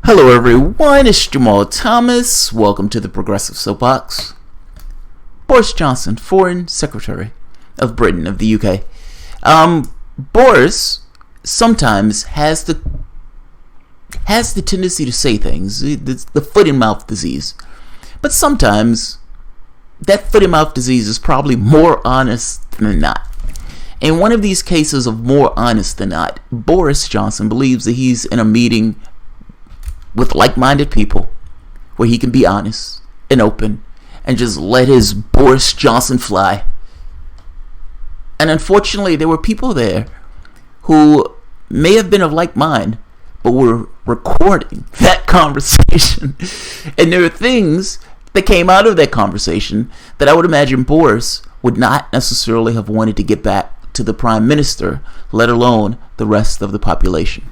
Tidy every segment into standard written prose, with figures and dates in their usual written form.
Hello everyone, it's Jamal Thomas. Welcome to the Progressive Soapbox. Boris Johnson, Foreign Secretary of Britain, of the UK. Boris sometimes has the tendency to say things, the foot and mouth disease. But sometimes that foot and mouth disease is probably more honest than not. In one of these cases of more honest than not, Boris Johnson believes that he's in a meeting with like-minded people where he can be honest and open and just let his Boris Johnson fly. And unfortunately, there were people there who may have been of like mind, but were recording that conversation. And there are things that came out of that conversation that I would imagine Boris would not necessarily have wanted to get back to the Prime Minister, let alone the rest of the population.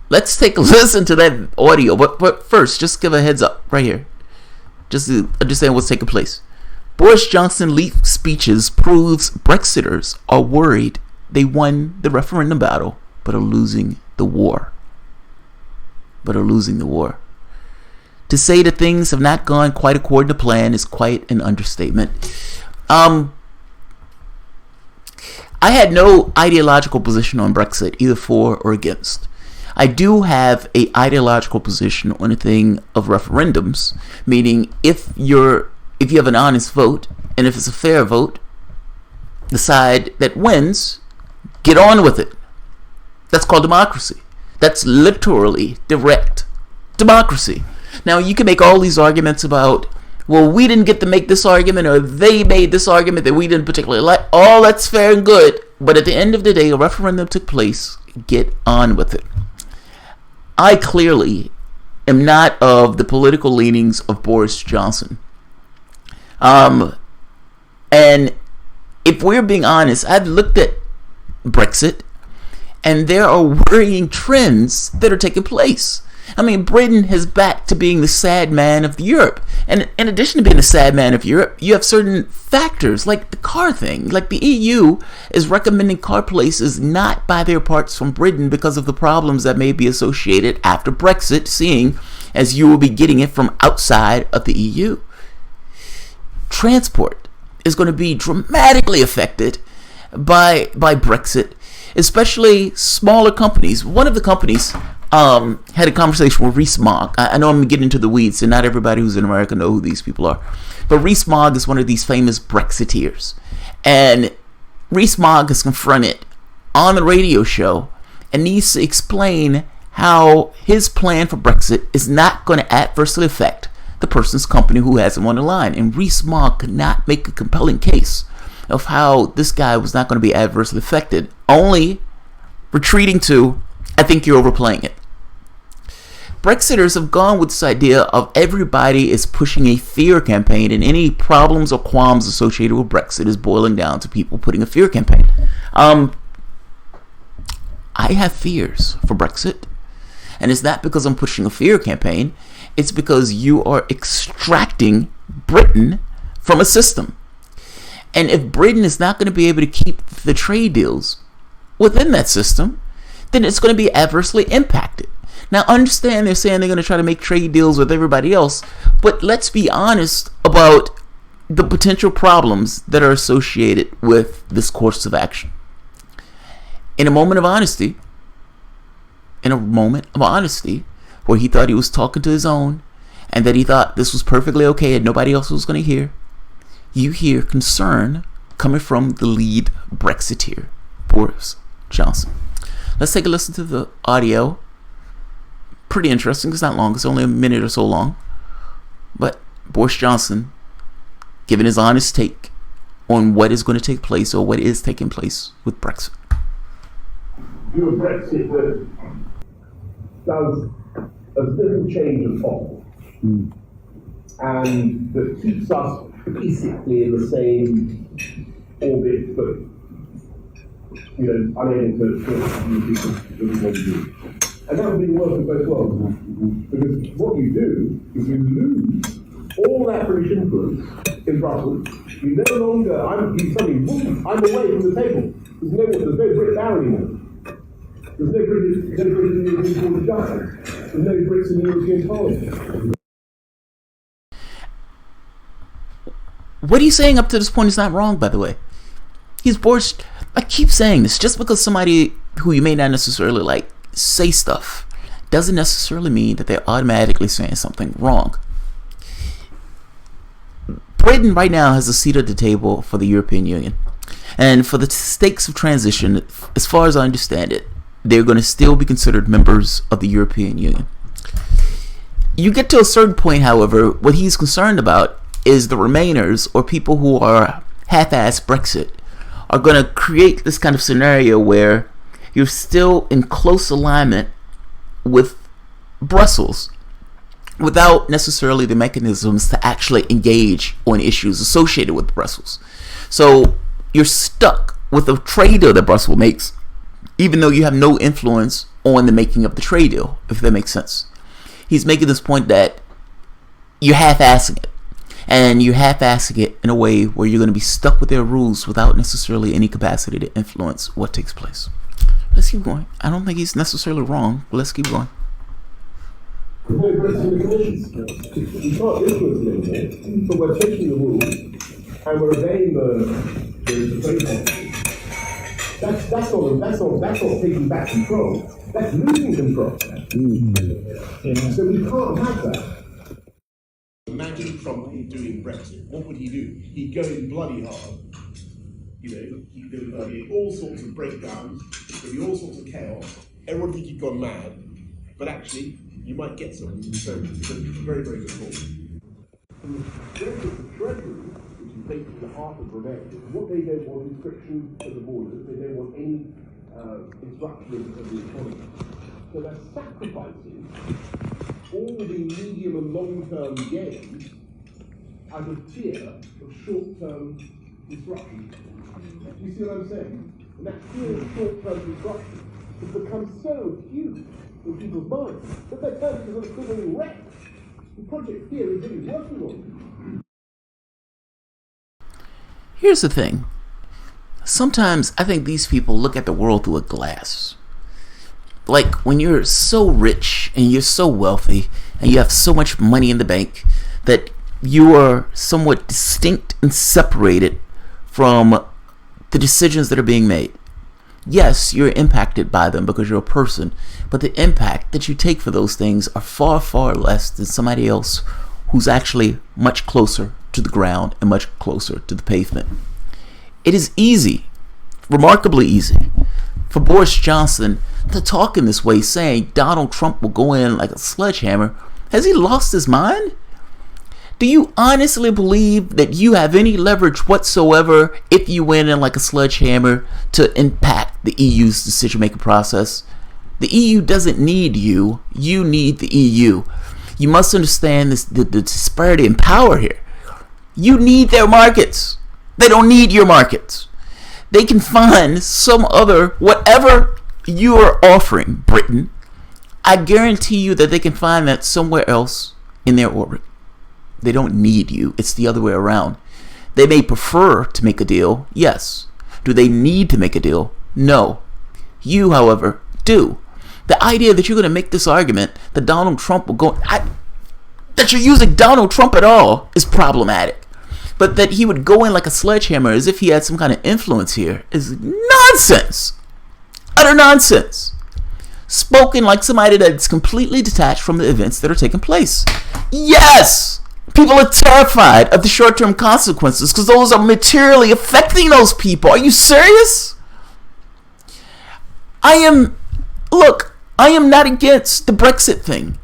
Let's take a listen to that audio, but first, just give a heads up right here, just to understand what's taking place. Boris Johnson leaked speeches proves Brexiters are worried they won the referendum battle, but are losing the war. To say that things have not gone quite according to plan is quite an understatement. I had no ideological position on Brexit, either for or against. I do have a ideological position on a thing of referendums, meaning if you have an honest vote, and if it's a fair vote, the side that wins, get on with it. That's called democracy. That's literally direct democracy. Now, you can make all these arguments about, well, we didn't get to make this argument, or they made this argument that we didn't particularly like. All that's fair and good, but at the end of the day, a referendum took place. Get on with it. I clearly am not of the political leanings of Boris Johnson. And if we're being honest, I've looked at Brexit, and there are worrying trends that are taking place. I mean, Britain has back to being the sad man of Europe. And in addition to being the sad man of Europe, you have certain factors like the car thing. Like the EU is recommending car places not buy their parts from Britain because of the problems that may be associated after Brexit, seeing as you will be getting it from outside of the EU. Transport is going to be dramatically affected by Brexit, especially smaller companies. One of the companies had a conversation with Rees-Mogg. I know I'm getting into the weeds, and not everybody who's in America know who these people are. But Rees-Mogg is one of these famous Brexiteers. And Rees-Mogg is confronted on the radio show and needs to explain how his plan for Brexit is not going to adversely affect the person's company who has him on the line. And Rees-Mogg could not make a compelling case of how this guy was not going to be adversely affected, only retreating to, I think you're overplaying it. Brexiters have gone with this idea of everybody is pushing a fear campaign, and any problems or qualms associated with Brexit is boiling down to people putting a fear campaign. I have fears for Brexit, and it's not because I'm pushing a fear campaign. It's because you are extracting Britain from a system. And if Britain is not going to be able to keep the trade deals within that system, then it's going to be adversely impacted. Now, understand they're saying they're going to try to make trade deals with everybody else, but let's be honest about the potential problems that are associated with this course of action. In a moment of honesty, where he thought he was talking to his own, and that he thought this was perfectly okay and nobody else was going to hear, you hear concern coming from the lead Brexiteer, Boris Johnson. Let's take a listen to the audio. Pretty interesting. It's not long. It's only a minute or so long. But Boris Johnson giving his honest take on what is going to take place, or what is taking place with Brexit. Do a Brexit that does as little change as possible, and that keeps us basically in the same orbit, but unable to talk to the people that we want to do. And that would be the worst of both worlds. Because what you do is you lose all that British influence in Brussels. You no longer, I'm away from the table. There's no Brit there anymore. There's no British in the European Court of Justice. There's no Brits in the European Parliament. What he's saying up to this point is not wrong, by the way. He's Boris. I keep saying this. Just because somebody who you may not necessarily like say stuff doesn't necessarily mean that they're automatically saying something wrong. Britain right now has a seat at the table for the European Union. And for the stakes of transition, as far as I understand it, they're going to still be considered members of the European Union. You get to a certain point, however, what he's concerned about is the Remainers, or people who are half-ass Brexit, are going to create this kind of scenario where you're still in close alignment with Brussels without necessarily the mechanisms to actually engage on issues associated with Brussels. So you're stuck with a trade deal that Brussels makes, even though you have no influence on the making of the trade deal, if that makes sense. He's making this point that you're half-assing it. And you're half-assing it in a way where you're going to be stuck with their rules without necessarily any capacity to influence what takes place. Let's keep going. I don't think he's necessarily wrong, but let's keep going. There's no Brits in the Commission. We can't influence them, but we're taking the rules and we're obeying the trade policy. That's not taking back control. That's losing control. So we can't have that. Imagine Trump doing Brexit. What would he do? He'd go in bloody hard. He'd go bloody, all sorts of breakdowns. There'd be all sorts of chaos. Everyone would think he'd gone mad. But actually, you might get some. So it's a very, very good call. And the Treasury, which is basically the heart of Remain, what they don't want is friction at the borders. They don't want any disruption of the economy. So they're sacrificing all the medium and long-term gains as a tier of short-term disruption. You see what I'm saying? And that tier of short-term disruption has become so huge in people's minds that they're turning to an equivalent wreck. The Project Fear is really working on it. Here's the thing. Sometimes I think these people look at the world through a glass. Like when you're so rich and you're so wealthy and you have so much money in the bank that you are somewhat distinct and separated from the decisions that are being made. Yes, you're impacted by them because you're a person, but the impact that you take for those things are far, far less than somebody else who's actually much closer to the ground and much closer to the pavement. It is easy, remarkably easy, for Boris Johnson to talk in this way, saying Donald Trump will go in like a sledgehammer. Has he lost his mind? Do you honestly believe that you have any leverage whatsoever if you went in like a sledgehammer to impact the EU's decision-making process? The EU doesn't need you. You need the EU. You must understand this, the disparity in power here. You need their markets. They don't need your markets. They can find some other, whatever you are offering, Britain, I guarantee you that they can find that somewhere else in their orbit. They don't need you. It's the other way around. They may prefer to make a deal, yes. Do they need to make a deal? No. You, however, do. The idea that you're going to make this argument that Donald Trump will go... that you're using Donald Trump at all is problematic. But that he would go in like a sledgehammer as if he had some kind of influence here is nonsense. Utter nonsense. Spoken like somebody that's completely detached from the events that are taking place. Yes! People are terrified of the short-term consequences because those are materially affecting those people. Are you serious? I am not against the Brexit thing.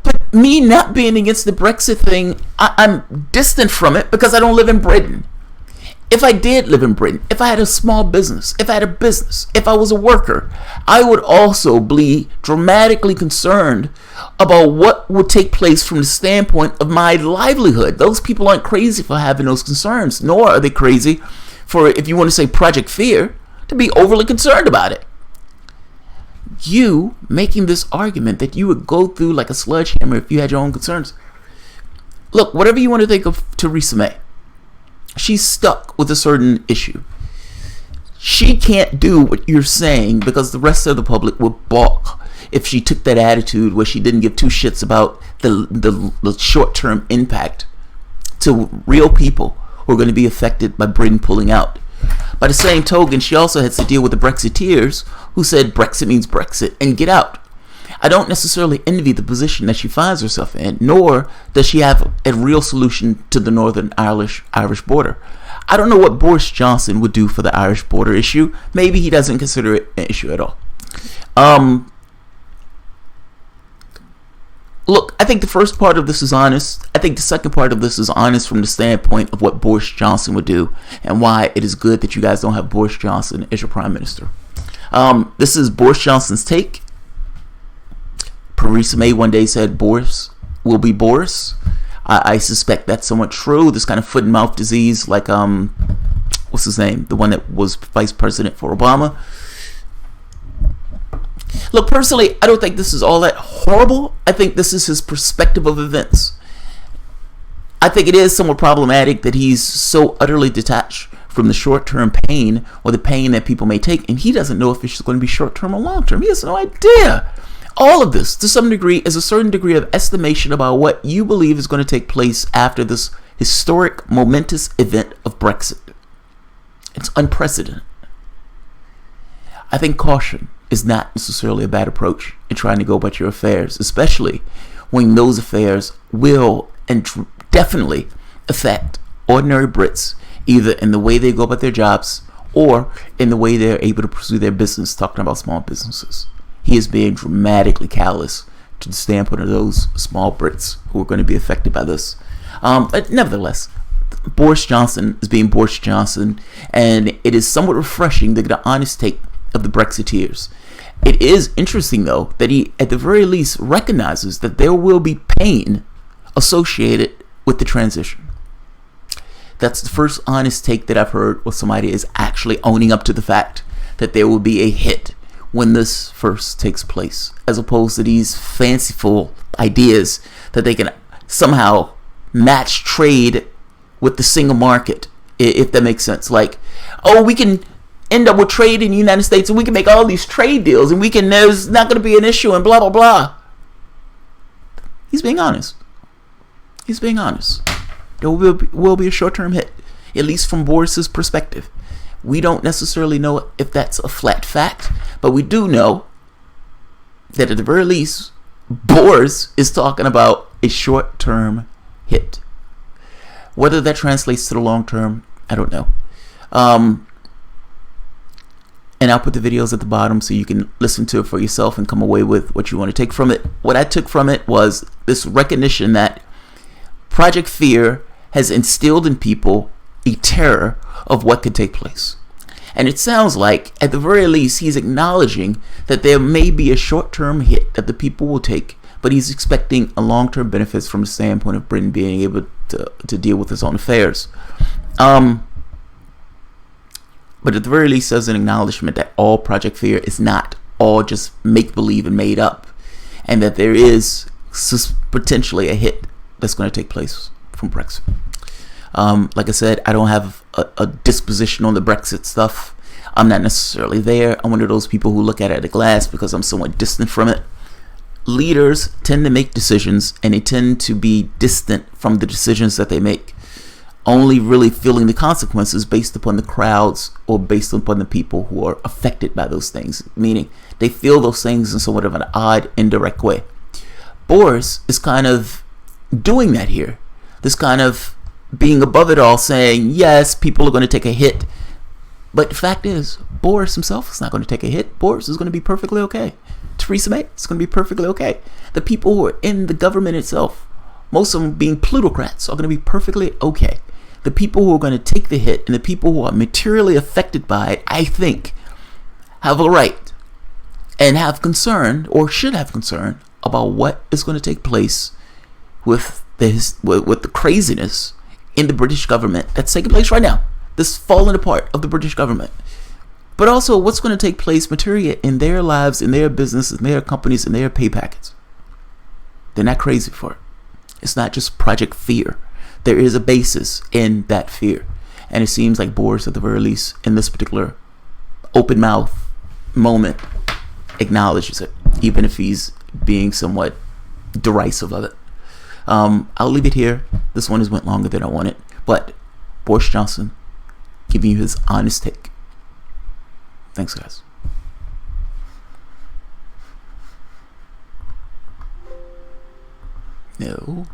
But me not being against the Brexit thing, I'm distant from it because I don't live in Britain. If I did live in Britain, if I had a small business, if I had a business, if I was a worker, I would also be dramatically concerned about what would take place from the standpoint of my livelihood. Those people aren't crazy for having those concerns, nor are they crazy for, if you want to say Project Fear, to be overly concerned about it. You making this argument that you would go through like a sledgehammer if you had your own concerns. Look, whatever you want to think of Theresa May, she's stuck with a certain issue. she can't do what you're saying because the rest of the public would balk if she took that attitude where she didn't give two shits about the short-term impact to real people who are going to be affected by Britain pulling out. By the same token, she also has to deal with the Brexiteers who said Brexit means Brexit and get out. I don't necessarily envy the position that she finds herself in, nor does she have a real solution to the Northern Irish border. I don't know what Boris Johnson would do for the Irish border issue. Maybe he doesn't consider it an issue at all. Look, I think the first part of this is honest. I think the second part of this is honest from the standpoint of what Boris Johnson would do and why it is good that you guys don't have Boris Johnson as your prime minister. This is Boris Johnson's take. Theresa May one day said Boris will be Boris. I suspect that's somewhat true. This kind of foot and mouth disease, like what's his name, the one that was vice president for Obama. Look, personally, I don't think this is all that horrible. I think this is his perspective of events. I think it is somewhat problematic that he's so utterly detached from the short-term pain or the pain that people may take, and he doesn't know if it's going to be short-term or long-term. He has no idea. All of this, to some degree, is a certain degree of estimation about what you believe is going to take place after this historic, momentous event of Brexit. It's unprecedented. I think caution is not necessarily a bad approach in trying to go about your affairs, especially when those affairs will and definitely affect ordinary Brits, either in the way they go about their jobs or in the way they're able to pursue their business, talking about small businesses. He is being dramatically callous to the standpoint of those small Brits who are going to be affected by this. But nevertheless, Boris Johnson is being Boris Johnson, and it is somewhat refreshing to get an honest take of the Brexiteers. It is interesting, though, that he, at the very least, recognizes that there will be pain associated with the transition. That's the first honest take that I've heard where somebody is actually owning up to the fact that there will be a hit when this first takes place, as opposed to these fanciful ideas that they can somehow match trade with the single market, if that makes sense. Like, oh, we can end up with trade in the United States and we can make all these trade deals and there's not going to be an issue and blah, blah, blah. He's being honest. He's being honest. There will be a short-term hit, at least from Boris's perspective. We don't necessarily know if that's a flat fact, but we do know that at the very least, Boris is talking about a short-term hit. Whether that translates to the long-term, I don't know. And I'll put the videos at the bottom so you can listen to it for yourself and come away with what you want to take from it. What I took from it was this recognition that Project Fear has instilled in people a terror of what could take place. And it sounds like, at the very least, he's acknowledging that there may be a short-term hit that the people will take, but he's expecting a long-term benefits from the standpoint of Britain being able to deal with its own affairs. But at the very least, there's an acknowledgement that all Project Fear is not all just make-believe and made up, and that there is potentially a hit that's going to take place from Brexit. Like I said, I don't have a disposition on the Brexit stuff. I'm not necessarily there. I'm one of those people who look at it at a glass because I'm somewhat distant from it. Leaders tend to make decisions, and they tend to be distant from the decisions that they make, only really feeling the consequences based upon the crowds or based upon the people who are affected by those things, meaning they feel those things in somewhat of an odd, indirect way. Boris is kind of doing that here. This kind of being above it all, saying, yes, people are going to take a hit. But the fact is, Boris himself is not going to take a hit. Boris is going to be perfectly okay. Theresa May is going to be perfectly okay. The people who are in the government itself, most of them being plutocrats, are going to be perfectly okay. The people who are going to take the hit and the people who are materially affected by it, I think, have a right and have concern, or should have concern, about what is going to take place with the craziness in the British government that's taking place right now. This falling apart of the British government. But also what's going to take place materially in their lives, in their business, in their companies, in their pay packets. They're not crazy for it. It's not just Project Fear. There is a basis in that fear. And it seems like Boris, at the very least, in this particular open mouth moment acknowledges it, even if he's being somewhat derisive of it. I'll leave it here. This one has went longer than I wanted, but Boris Johnson giving you his honest take. Thanks, guys. No.